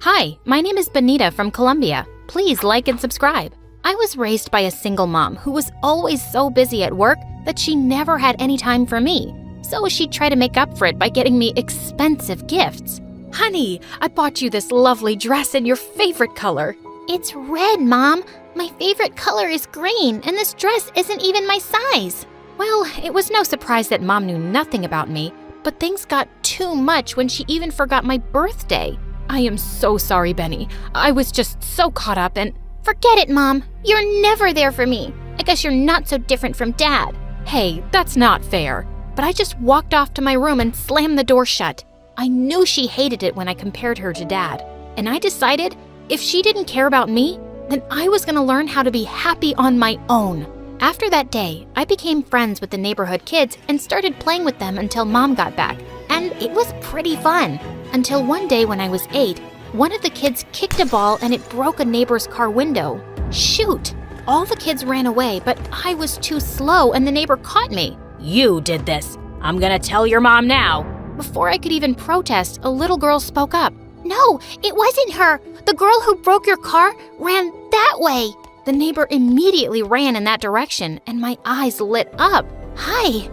Hi, my name is Benita from Colombia. Please like and subscribe. I was raised by a single mom who was always so busy at work that she never had any time for me. So she'd try to make up for it by getting me expensive gifts. Honey, I bought you this lovely dress in your favorite color. It's red, Mom. My favorite color is green, and this dress isn't even my size. Well, it was no surprise that Mom knew nothing about me, but things got too much when she even forgot my birthday. I am so sorry, Benny. I was just so caught up and… Forget it, Mom. You're never there for me. I guess you're not so different from Dad. Hey, that's not fair. But I just walked off to my room and slammed the door shut. I knew she hated it when I compared her to Dad. And I decided if she didn't care about me, then I was going to learn how to be happy on my own. After that day, I became friends with the neighborhood kids and started playing with them until Mom got back. And it was pretty fun. Until one day when I was 8, one of the kids kicked a ball and it broke a neighbor's car window. Shoot! All the kids ran away, but I was too slow and the neighbor caught me. You did this. I'm gonna tell your mom now. Before I could even protest, a little girl spoke up. No, it wasn't her. The girl who broke your car ran that way. The neighbor immediately ran in that direction and my eyes lit up. Hi.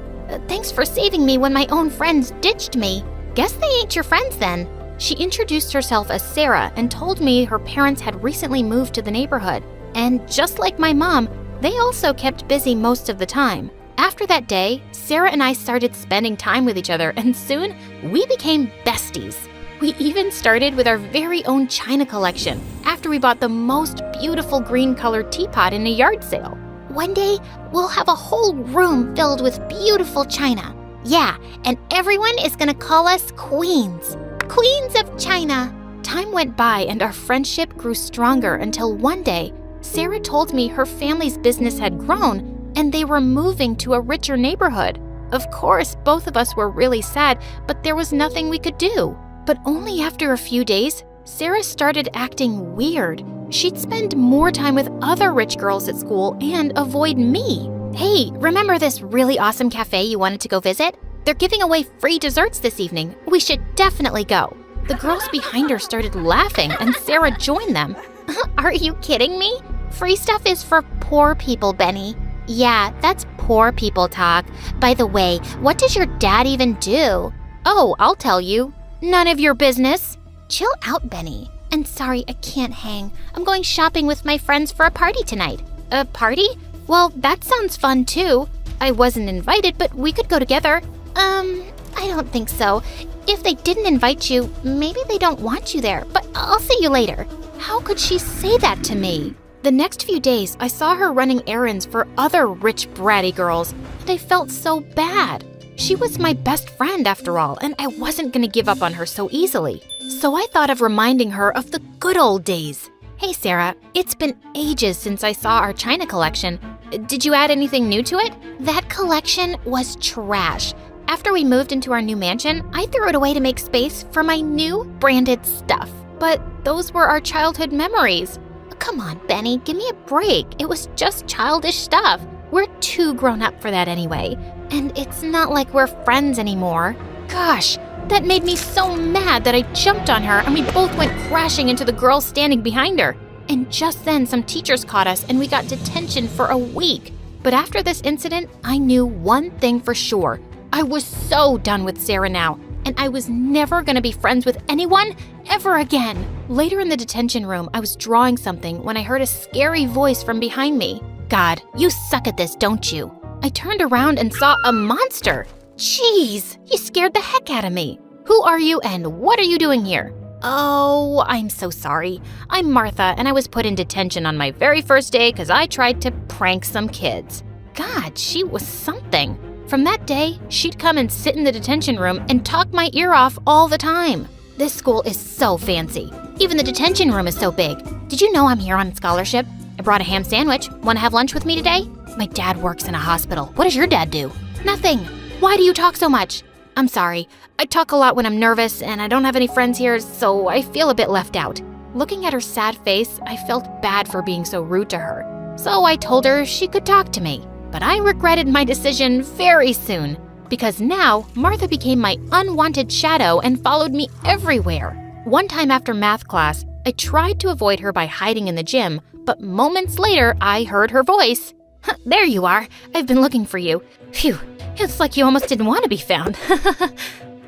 Thanks for saving me when my own friends ditched me. Guess they ain't your friends then. She introduced herself as Sarah and told me her parents had recently moved to the neighborhood. And just like my mom, they also kept busy most of the time. After that day, Sarah and I started spending time with each other, and soon we became besties. We even started with our very own china collection after we bought the most beautiful green-colored teapot in a yard sale. One day, we'll have a whole room filled with beautiful china. Yeah, and everyone is gonna call us queens. Queens of China. Time went by and our friendship grew stronger until one day, Sarah told me her family's business had grown and they were moving to a richer neighborhood. Of course, both of us were really sad, but there was nothing we could do. But only after a few days, Sarah started acting weird. She'd spend more time with other rich girls at school and avoid me. Hey, remember this really awesome cafe you wanted to go visit? They're giving away free desserts this evening. We should definitely go. The girls behind her started laughing and Sarah joined them. Are you kidding me? Free stuff is for poor people, Benny. Yeah, that's poor people talk. By the way, what does your dad even do? Oh, I'll tell you. None of your business. Chill out, Benny. And sorry, I can't hang. I'm going shopping with my friends for a party tonight. A party? Well, that sounds fun too. I wasn't invited, but we could go together. I don't think so. If they didn't invite you, maybe they don't want you there, but I'll see you later. How could she say that to me? The next few days, I saw her running errands for other rich, bratty girls, and I felt so bad. She was my best friend after all, and I wasn't going to give up on her so easily. So I thought of reminding her of the good old days. Hey Sarah, it's been ages since I saw our china collection. Did you add anything new to it? That collection was trash. After we moved into our new mansion, I threw it away to make space for my new branded stuff. But those were our childhood memories. Come on, Benny, give me a break. It was just childish stuff. We're too grown up for that anyway. And it's not like we're friends anymore. Gosh, that made me so mad that I jumped on her and we both went crashing into the girl standing behind her. And just then some teachers caught us and we got detention for a week. But after this incident, I knew one thing for sure. I was so done with Sarah now, and I was never gonna be friends with anyone ever again. Later in the detention room, I was drawing something when I heard a scary voice from behind me. God, you suck at this, don't you? I turned around and saw a monster. Jeez, you scared the heck out of me. Who are you and what are you doing here? Oh, I'm so sorry. I'm Martha, and I was put in detention on my very first day because I tried to prank some kids. God, she was something. From that day, she'd come and sit in the detention room and talk my ear off all the time. This school is so fancy. Even the detention room is so big. Did you know I'm here on scholarship? I brought a ham sandwich. Want to have lunch with me today? My dad works in a hospital. What does your dad do? Nothing. Why do you talk so much? I'm sorry. I talk a lot when I'm nervous and I don't have any friends here, so I feel a bit left out. Looking at her sad face, I felt bad for being so rude to her. So I told her she could talk to me. But I regretted my decision very soon, because now Martha became my unwanted shadow and followed me everywhere. One time after math class, I tried to avoid her by hiding in the gym, but moments later, I heard her voice. There you are. I've been looking for you. Phew, it's like you almost didn't want to be found.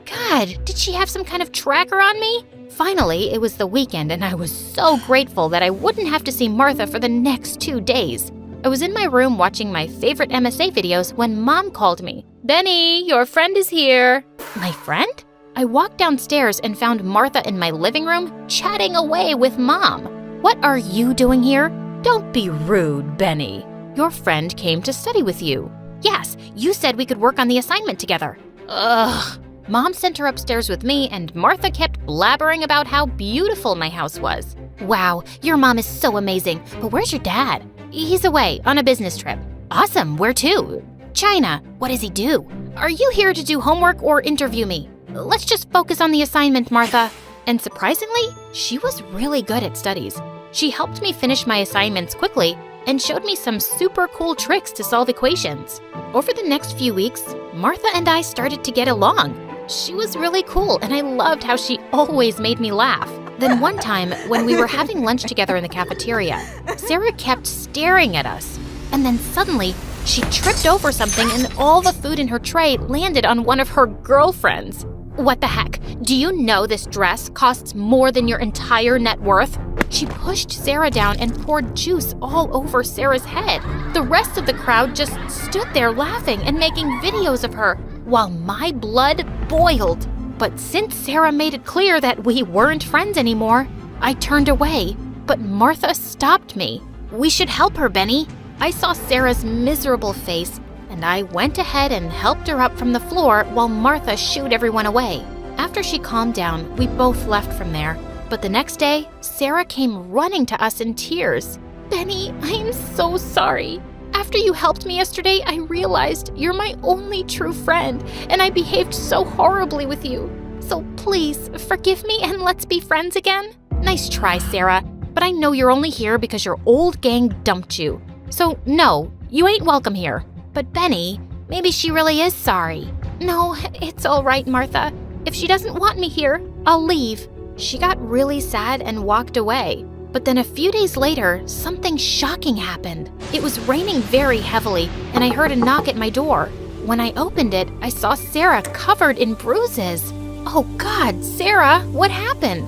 God, did she have some kind of tracker on me? Finally, it was the weekend, and I was so grateful that I wouldn't have to see Martha for the next 2 days. I was in my room watching my favorite MSA videos when Mom called me. Benny, your friend is here. My friend? I walked downstairs and found Martha in my living room chatting away with Mom. What are you doing here? Don't be rude, Benny. Your friend came to study with you. Yes, you said we could work on the assignment together. Ugh. Mom sent her upstairs with me, and Martha kept blabbering about how beautiful my house was. Wow, your mom is so amazing, but where's your dad? He's away on a business trip. Awesome, where to? China. What does he do? Are you here to do homework or interview me? Let's just focus on the assignment, Martha. And surprisingly, she was really good at studies. She helped me finish my assignments quickly and showed me some super cool tricks to solve equations. Over the next few weeks, Martha and I started to get along. She was really cool, and I loved how she always made me laugh. Then one time, when we were having lunch together in the cafeteria, Sarah kept staring at us. And then suddenly, she tripped over something and all the food in her tray landed on one of her girlfriends. What the heck? Do you know this dress costs more than your entire net worth? She pushed Sarah down and poured juice all over Sarah's head. The rest of the crowd just stood there laughing and making videos of her, while my blood boiled. But since Sarah made it clear that we weren't friends anymore, I turned away. But Martha stopped me. We should help her, Benny. I saw Sarah's miserable face, and I went ahead and helped her up from the floor while Martha shooed everyone away. After she calmed down, we both left from there. But the next day, Sarah came running to us in tears. Benny, I am so sorry. After you helped me yesterday, I realized you're my only true friend, and I behaved so horribly with you. So please, forgive me and let's be friends again. Nice try, Sarah, but I know you're only here because your old gang dumped you. So no, you ain't welcome here. But Benny, maybe she really is sorry. No, it's all right, Martha. If she doesn't want me here, I'll leave. She got really sad and walked away. But then a few days later, something shocking happened. It was raining very heavily, and I heard a knock at my door. When I opened it, I saw Sarah covered in bruises. Oh God, Sarah, what happened?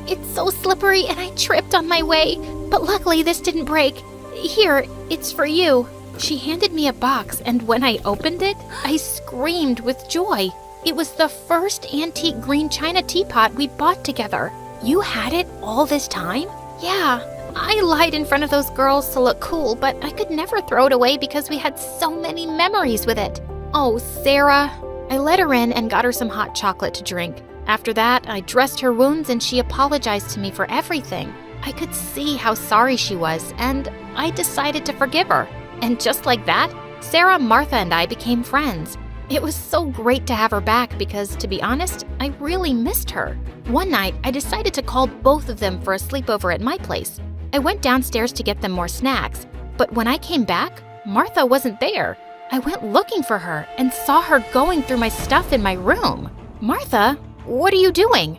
It's so slippery and I tripped on my way, but luckily this didn't break. Here, it's for you. She handed me a box, and when I opened it, I screamed with joy. It was the first antique green china teapot we bought together. You had it all this time? Yeah, I lied in front of those girls to look cool, but I could never throw it away because we had so many memories with it. Oh, Sarah. I let her in and got her some hot chocolate to drink. After that, I dressed her wounds and she apologized to me for everything. I could see how sorry she was, and I decided to forgive her. And just like that, Sarah, Martha, and I became friends. It was so great to have her back because, to be honest, I really missed her. One night, I decided to call both of them for a sleepover at my place. I went downstairs to get them more snacks, but when I came back, Martha wasn't there. I went looking for her and saw her going through my stuff in my room. Martha, what are you doing?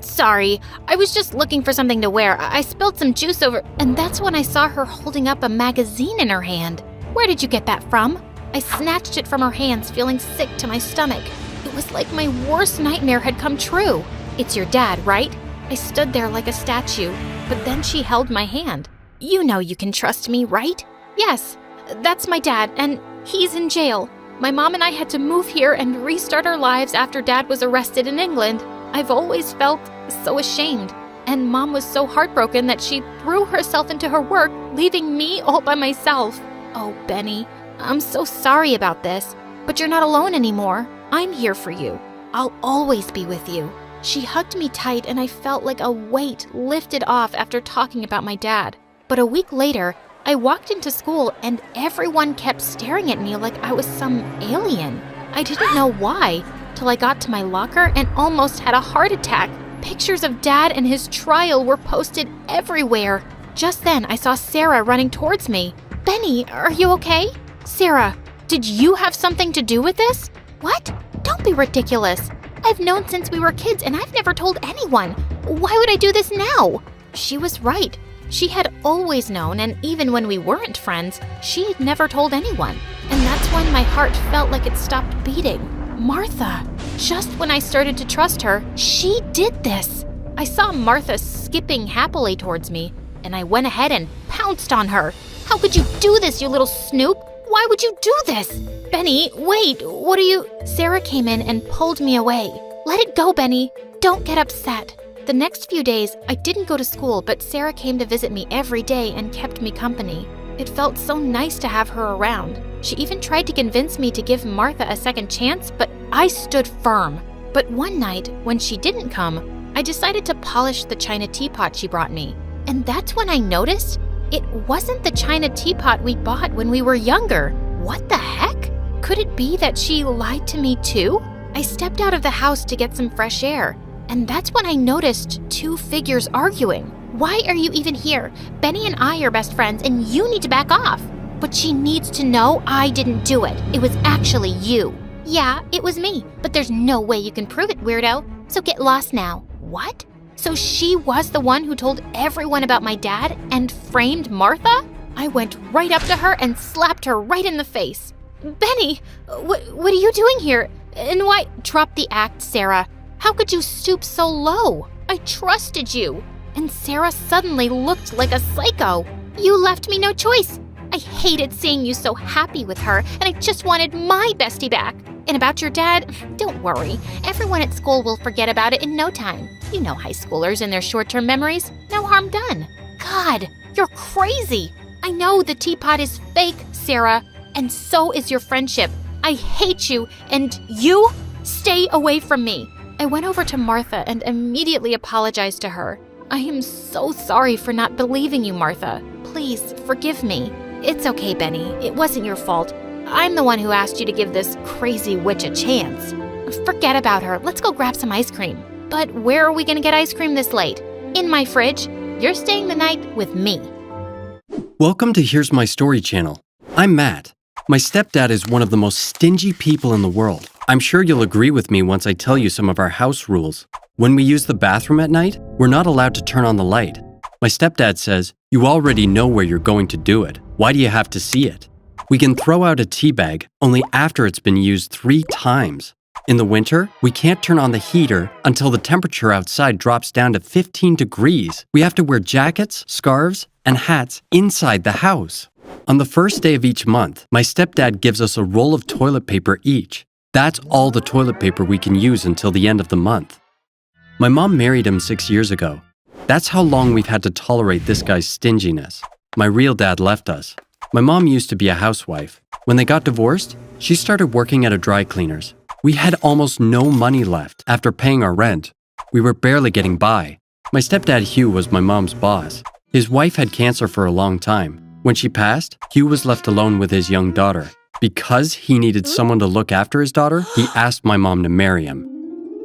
Sorry. I was just looking for something to wear. I spilled some juice over, and that's when I saw her holding up a magazine in her hand. Where did you get that from? I snatched it from her hands, feeling sick to my stomach. It was like my worst nightmare had come true. It's your dad, right? I stood there like a statue, but then she held my hand. You know you can trust me, right? Yes, that's my dad, and he's in jail. My mom and I had to move here and restart our lives after Dad was arrested in England. I've always felt so ashamed, and Mom was so heartbroken that she threw herself into her work, leaving me all by myself. Oh, Benny, I'm so sorry about this, but you're not alone anymore. I'm here for you. I'll always be with you. She hugged me tight, and I felt like a weight lifted off after talking about my dad. But a week later, I walked into school and everyone kept staring at me like I was some alien. I didn't know why, till I got to my locker and almost had a heart attack. Pictures of Dad and his trial were posted everywhere. Just then, I saw Sarah running towards me. Benny, are you okay? Sarah, did you have something to do with this? What? Don't be ridiculous. I've known since we were kids and I've never told anyone. Why would I do this now? She was right. She had always known, and even when we weren't friends, she had never told anyone. And that's when my heart felt like it stopped beating. Martha. Just when I started to trust her, she did this. I saw Martha skipping happily towards me, and I went ahead and pounced on her. How could you do this, you little snoop? Why would you do this? Benny, wait, what are you… Sarah came in and pulled me away. Let it go, Benny. Don't get upset. The next few days, I didn't go to school, but Sarah came to visit me every day and kept me company. It felt so nice to have her around. She even tried to convince me to give Martha a second chance, but I stood firm. But one night, when she didn't come, I decided to polish the china teapot she brought me. And that's when I noticed it wasn't the china teapot we bought when we were younger. What the heck? Could it be that she lied to me too? I stepped out of the house to get some fresh air, and that's when I noticed two figures arguing. Why are you even here? Benny and I are best friends, and you need to back off. But she needs to know I didn't do it. It was actually you. Yeah, it was me, but there's no way you can prove it, weirdo. So get lost now. What? So she was the one who told everyone about my dad and framed Martha? I went right up to her and slapped her right in the face. Benny, what are you doing here? And why… Drop the act, Sarah. How could you stoop so low? I trusted you. And Sarah suddenly looked like a psycho. You left me no choice. I hated seeing you so happy with her, and I just wanted my bestie back. And about your dad, don't worry. Everyone at school will forget about it in no time. You know high schoolers and their short-term memories. No harm done. God, you're crazy. I know the teapot is fake, Sarah, and so is your friendship. I hate you, and you stay away from me. I went over to Martha and immediately apologized to her. I am so sorry for not believing you, Martha. Please, forgive me. It's okay, Benny. It wasn't your fault. I'm the one who asked you to give this crazy witch a chance. Forget about her. Let's go grab some ice cream. But where are we going to get ice cream this late? In my fridge. You're staying the night with me. Welcome to Here's My Story channel. I'm Matt. My stepdad is one of the most stingy people in the world. I'm sure you'll agree with me once I tell you some of our house rules. When we use the bathroom at night, we're not allowed to turn on the light. My stepdad says, "You already know where you're going to do it. Why do you have to see it?" We can throw out a tea bag only after it's been used 3 times. In the winter, we can't turn on the heater until the temperature outside drops down to 15 degrees. We have to wear jackets, scarves, and hats inside the house. On the first day of each month, my stepdad gives us a roll of toilet paper each. That's all the toilet paper we can use until the end of the month. My mom married him 6 years ago. That's how long we've had to tolerate this guy's stinginess. My real dad left us. My mom used to be a housewife. When they got divorced, she started working at a dry cleaner's. We had almost no money left after paying our rent. We were barely getting by. My stepdad Hugh was my mom's boss. His wife had cancer for a long time. When she passed, Hugh was left alone with his young daughter. Because he needed someone to look after his daughter, he asked my mom to marry him.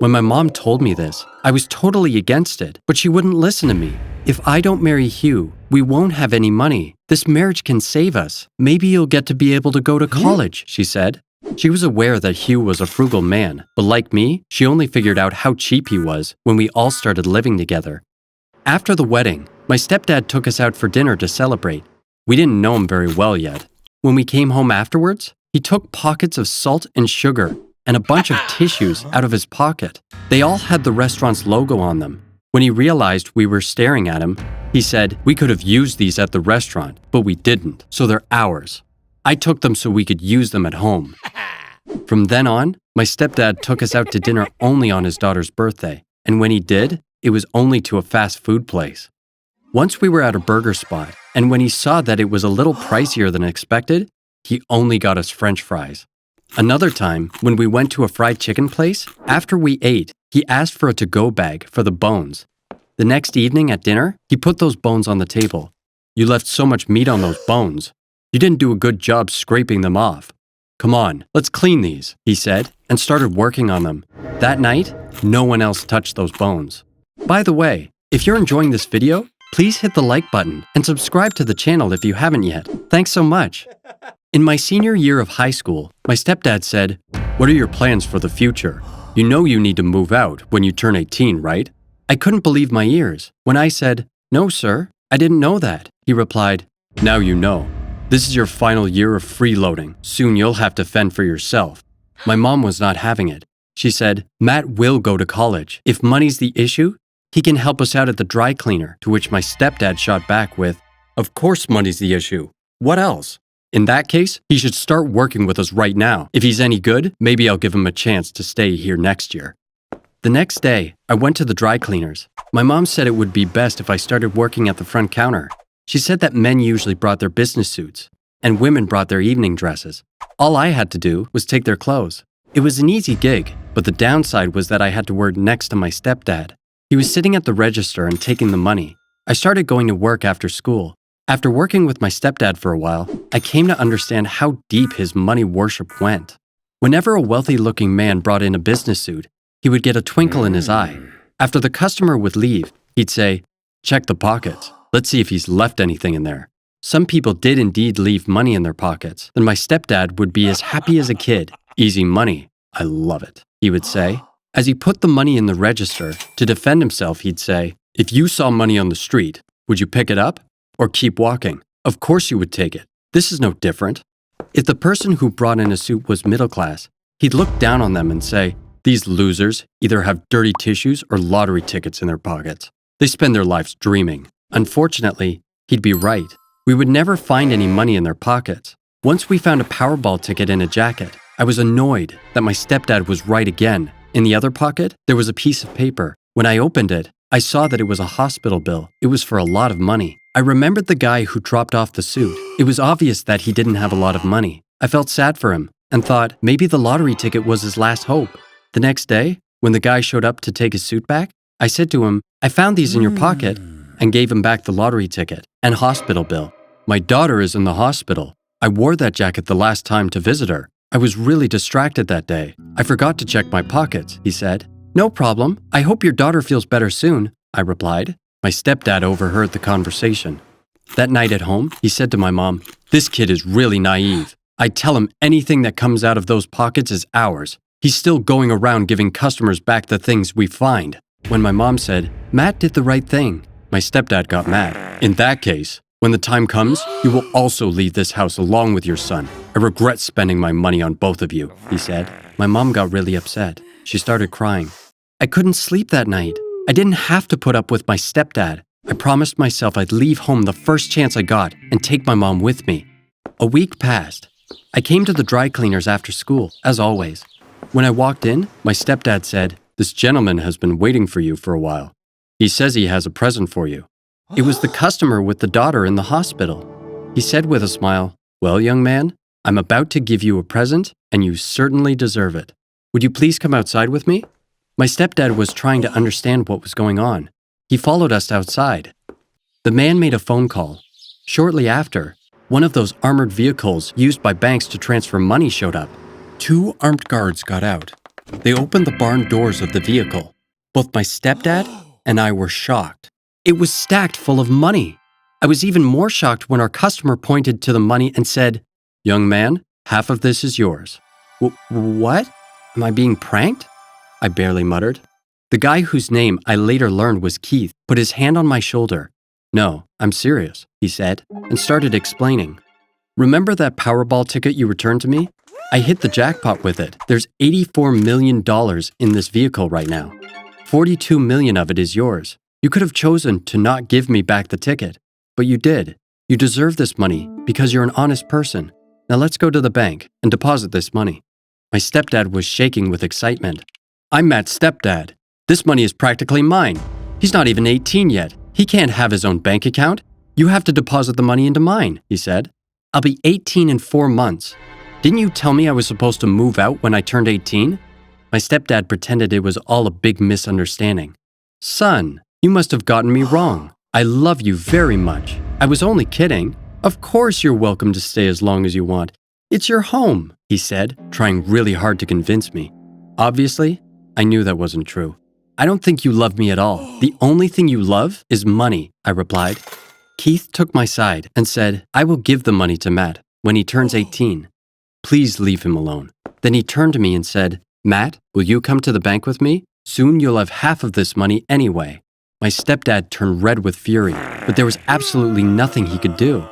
When my mom told me this, I was totally against it, but she wouldn't listen to me. "If I don't marry Hugh, we won't have any money. This marriage can save us. Maybe you'll get to be able to go to college," she said. She was aware that Hugh was a frugal man, but like me, she only figured out how cheap he was when we all started living together. After the wedding, my stepdad took us out for dinner to celebrate. We didn't know him very well yet. When we came home afterwards, he took pockets of salt and sugar and a bunch of tissues out of his pocket. They all had the restaurant's logo on them. When he realized we were staring at him, he said, "We could have used these at the restaurant, but we didn't, so they're ours. I took them so we could use them at home." From then on, my stepdad took us out to dinner only on his daughter's birthday, and when he did, it was only to a fast food place. Once we were at a burger spot, and when he saw that it was a little pricier than expected, he only got us French fries. Another time, when we went to a fried chicken place, after we ate, he asked for a to-go bag for the bones. The next evening at dinner, he put those bones on the table. "You left so much meat on those bones. You didn't do a good job scraping them off. Come on, let's clean these," he said, and started working on them. That night, no one else touched those bones. By the way, if you're enjoying this video, please hit the like button and subscribe to the channel if you haven't yet. Thanks so much. In my senior year of high school, my stepdad said, "What are your plans for the future?" You know you need to move out when you turn 18, right? I couldn't believe my ears. When I said, "No, sir, I didn't know that," he replied, "Now you know. This is your final year of freeloading. Soon you'll have to fend for yourself." My mom was not having it. She said, "Matt will go to college. If money's the issue, he can help us out at the dry cleaner," to which my stepdad shot back with, "Of course money's the issue. What else? In that case, he should start working with us right now. If he's any good, maybe I'll give him a chance to stay here next year." The next day, I went to the dry cleaners. My mom said it would be best if I started working at the front counter. She said that men usually brought their business suits, and women brought their evening dresses. All I had to do was take their clothes. It was an easy gig, but the downside was that I had to work next to my stepdad. He was sitting at the register and taking the money. I started going to work after school. After working with my stepdad for a while, I came to understand how deep his money worship went. Whenever a wealthy-looking man brought in a business suit, he would get a twinkle in his eye. After the customer would leave, he'd say, "Check the pockets. Let's see if he's left anything in there." Some people did indeed leave money in their pockets. Then my stepdad would be as happy as a kid. "Easy money. I love it," he would say. As he put the money in the register, to defend himself, he'd say, "If you saw money on the street, would you pick it up or keep walking? Of course you would take it. This is no different." If the person who brought in a suit was middle class, he'd look down on them and say, "These losers either have dirty tissues or lottery tickets in their pockets. They spend their lives dreaming." Unfortunately, he'd be right. We would never find any money in their pockets. Once we found a Powerball ticket in a jacket. I was annoyed that my stepdad was right again. In the other pocket, there was a piece of paper. When I opened it, I saw that it was a hospital bill. It was for a lot of money. I remembered the guy who dropped off the suit. It was obvious that he didn't have a lot of money. I felt sad for him and thought maybe the lottery ticket was his last hope. The next day, when the guy showed up to take his suit back, I said to him, "I found these in your pocket," and gave him back the lottery ticket and hospital bill. "My daughter is in the hospital. I wore that jacket the last time to visit her. I was really distracted that day. I forgot to check my pockets," he said. "No problem. I hope your daughter feels better soon," I replied. My stepdad overheard the conversation. That night at home, he said to my mom, "This kid is really naive. I tell him anything that comes out of those pockets is ours. He's still going around giving customers back the things we find." When my mom said, "Matt did the right thing," my stepdad got mad. "In that case, when the time comes, you will also leave this house along with your son. I regret spending my money on both of you," he said. My mom got really upset. She started crying. I couldn't sleep that night. I didn't have to put up with my stepdad. I promised myself I'd leave home the first chance I got and take my mom with me. A week passed. I came to the dry cleaners after school, as always. When I walked in, my stepdad said, "This gentleman has been waiting for you for a while. He says he has a present for you." It was the customer with the daughter in the hospital. He said with a smile, "Well, young man, I'm about to give you a present, and you certainly deserve it. Would you please come outside with me?" My stepdad was trying to understand what was going on. He followed us outside. The man made a phone call. Shortly after, one of those armored vehicles used by banks to transfer money showed up. 2 armed guards got out. They opened the barn doors of the vehicle. Both my stepdad and I were shocked. It was stacked full of money. I was even more shocked when our customer pointed to the money and said, "Young man, half of this is yours." What? Am I being pranked? I barely muttered. The guy whose name I later learned was Keith put his hand on my shoulder. "No, I'm serious," he said, and started explaining. "Remember that Powerball ticket you returned to me? I hit the jackpot with it. There's $84 million in this vehicle right now. 42 million of it is yours. You could have chosen to not give me back the ticket, but you did. You deserve this money because you're an honest person. Now let's go to the bank and deposit this money." My stepdad was shaking with excitement. "I'm Matt's stepdad. This money is practically mine. He's not even 18 yet. He can't have his own bank account. You have to deposit the money into mine," he said. "I'll be 18 in 4 months. Didn't you tell me I was supposed to move out when I turned 18? My stepdad pretended it was all a big misunderstanding. "Son, you must have gotten me wrong. I love you very much. I was only kidding. Of course you're welcome to stay as long as you want. It's your home," he said, trying really hard to convince me. Obviously, I knew that wasn't true. "I don't think you love me at all. The only thing you love is money," I replied. Keith took my side and said, "I will give the money to Matt when he turns 18. Please leave him alone." Then he turned to me and said, Matt, will you come to the bank with me? Soon you'll have half of this money anyway. My stepdad turned red with fury, but there was absolutely nothing he could do.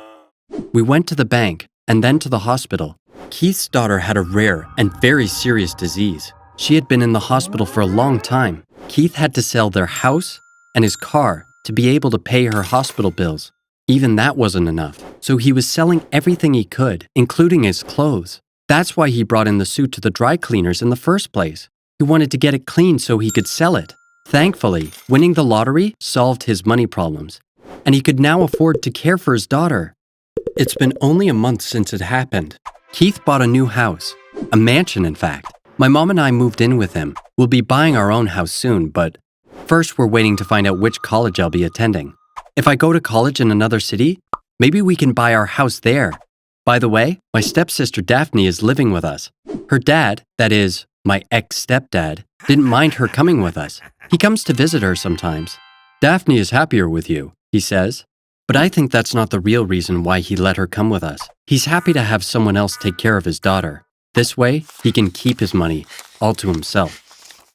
We went to the bank and then to the hospital. Keith's daughter had a rare and very serious disease. She had been in the hospital for a long time. Keith had to sell their house and his car to be able to pay her hospital bills. Even that wasn't enough, so he was selling everything he could, including his clothes. That's why he brought in the suit to the dry cleaners in the first place. He wanted to get it clean so he could sell it. Thankfully, winning the lottery solved his money problems, and he could now afford to care for his daughter. It's been only a month since it happened. Keith bought a new house, a mansion in fact. My mom and I moved in with him. We'll be buying our own house soon, but first we're waiting to find out which college I'll be attending. If I go to college in another city, maybe we can buy our house there. By the way, my stepsister Daphne is living with us. Her dad, that is, my ex-stepdad, didn't mind her coming with us. He comes to visit her sometimes. Daphne is happier with you, he says. But I think that's not the real reason why he let her come with us. He's happy to have someone else take care of his daughter. This way, he can keep his money all to himself.